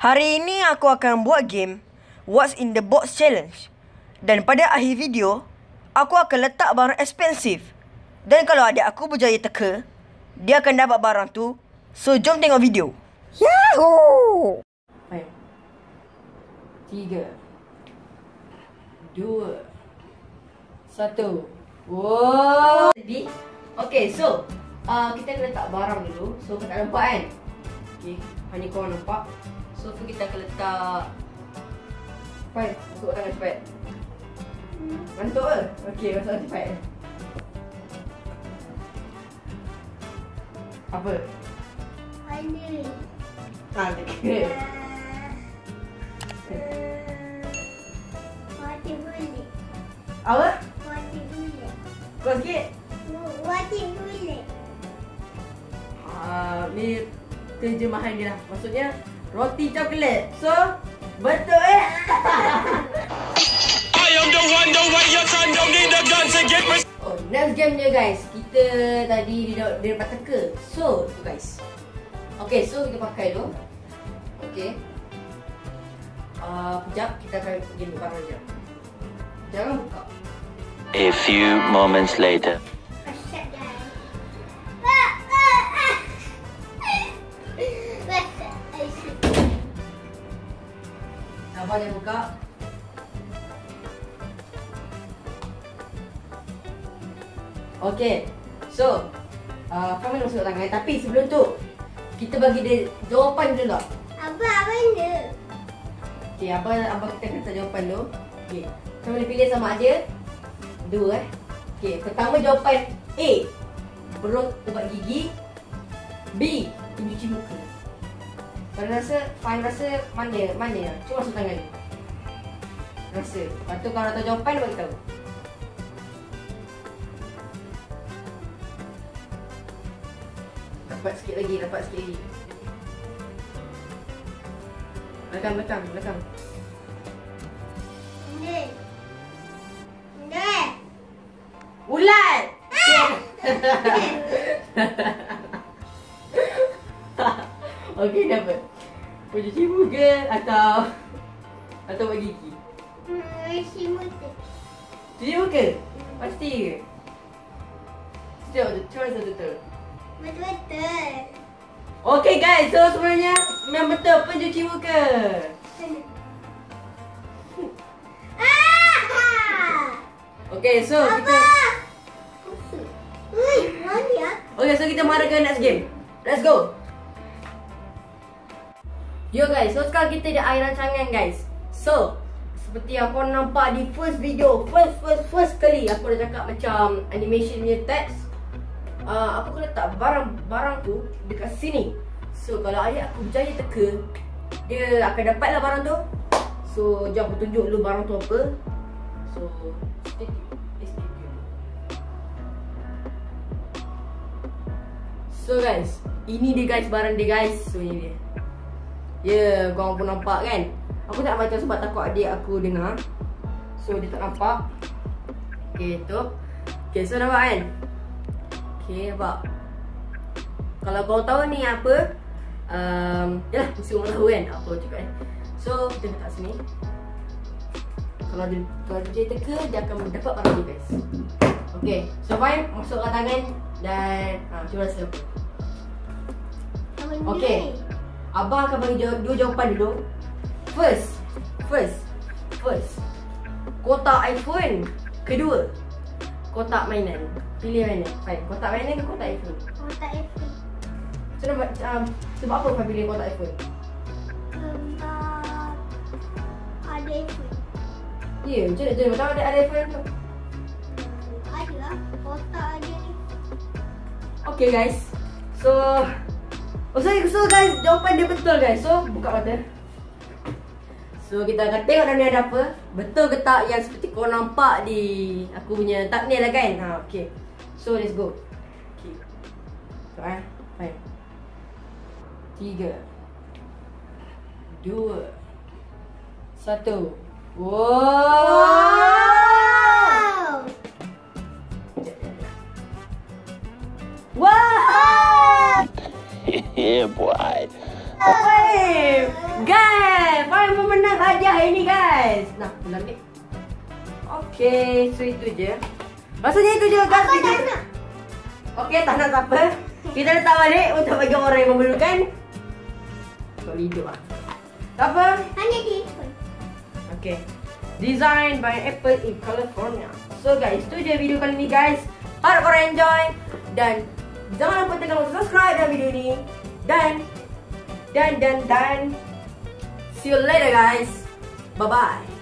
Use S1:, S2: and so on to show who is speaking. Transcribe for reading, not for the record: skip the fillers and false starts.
S1: Hari ini aku akan buat game What's in the Box Challenge. Dan pada akhir video, aku akan letak barang ekspensif. Dan kalau adik aku berjaya teka, dia akan dapat barang tu. So, jom tengok video. Yahoo! 5 3 2 1. Wow! Jadi, okay, so kita akan letak barang dulu. So, kau tak nampak kan? Okay, hanya korang nampak. So, kita akan letak. Fine, masuk tangan cepat. Mantuk ke? Okay, masuk tangan cepat. Apa?
S2: Pandai.
S1: Teka.
S2: Wati boleh.
S1: Apa?
S2: Wati boleh.
S1: Kuat sikit.
S2: Wati boleh.
S1: Ni terjemahan dia lah. Maksudnya roti coklat. So, betul
S3: I am the one, your son don't need a gun to get me.
S1: Oh, next game je guys. Kita tadi dia dapat teka. So, tu guys. Okay, so kita pakai tu. Okay. Sekejap, kita akan pergi barang je. Jangan buka.
S4: A few moments later.
S2: Asyik dah.
S1: Abang jangan buka. Okay. So, kami nak masuk tangan. Tapi sebelum tu, kita bagi dia jawapan dulu tak?
S2: Abang mana?
S1: Okay, abang kita kata jawapan dulu. Okay. Kami boleh pilih sama ada dua Okay, pertama jawapan A, berus ubat gigi. B, pencuci muka. Kalau rasa, Fahim rasa mana? Cuba masuk tangan. Rasa. Lepas tu kalau tahu jawapan, dia bagi tahu. Dapat sikit lagi. Belakang.
S2: Ni.
S1: Ulat! Okey, dapat. Pencuci muka atau buat gigi?
S2: Si muka.
S1: Cuci muka? Pasti ke? Cuba rasa betul.
S2: Betul-betul.
S1: Okey guys, so sebenarnya memang betul pencuci muka. Okey, so kita
S2: Mana ya?
S1: Okay, so kita mara ke next game. Let's go. Yo guys, so sekarang kita ada air rancangan guys. So, seperti yang korang nampak di first video, first kali aku dah cakap macam animation punya text. Aku akan letak barang tu dekat sini. So, kalau adik aku berjaya teka, dia akan dapatlah barang tu. So, jom aku tunjuk dulu barang tu apa. So, stay tuned. So guys, ini dia guys, barang dia guys. So ini dia. Ya, korang pun nampak kan? Aku tak baca sebab takut adik aku dengar. So dia tak nampak. Okay, tu. Okay, so nampak kan? Okay, nampak. Kalau kau tahu ni apa, yalah, mesti orang tahu kan apa cakap kan. So, kita letak sini. Kalau dia teka, dia akan dapat barang dia guys. Okay, so fine, masukkan tangan. Dan cuba rasa. Okay, abang akan bagi dua jawapan dulu. First, kotak iPhone. Kedua, kotak mainan. Pilih mana? Fine, kotak mainan ke kotak iPhone?
S2: Kotak iPhone.
S1: Sebab apa kau pilih kotak iPhone?
S2: Sebab ada iPhone.
S1: Ya, macam mana je tahu ada iPhone tu?
S2: Ada lah, kotak ada ni.
S1: Okay guys, so guys, jawapan dia betul guys. So, buka mata. So, kita akan tengok dalam ni ada apa. Betul ke tak yang seperti kau nampak di aku punya thumbnail lah kan. Okay. So, let's go. Okay. So, 5 3 2 1. Wow! Wow!
S4: Yeah, boy.
S1: Guys! hadiah hari ni guys. Nah, dalam ni. Okay, so itu je. Rasanya itu je guys.
S2: Apa tak nak?
S1: Okay, tak nak tak apa. Kita letak balik untuk bagi orang yang memerlukan. Kau hidup lah. Tak apa.
S2: Hanya di iPhone.
S1: Okay. Designed by Apple in California. So guys, itu je video kali ni guys. Harap korang enjoy. Dan jangan lupa tekan tombol subscribe dalam video ni. Dan see you later guys. Bye bye.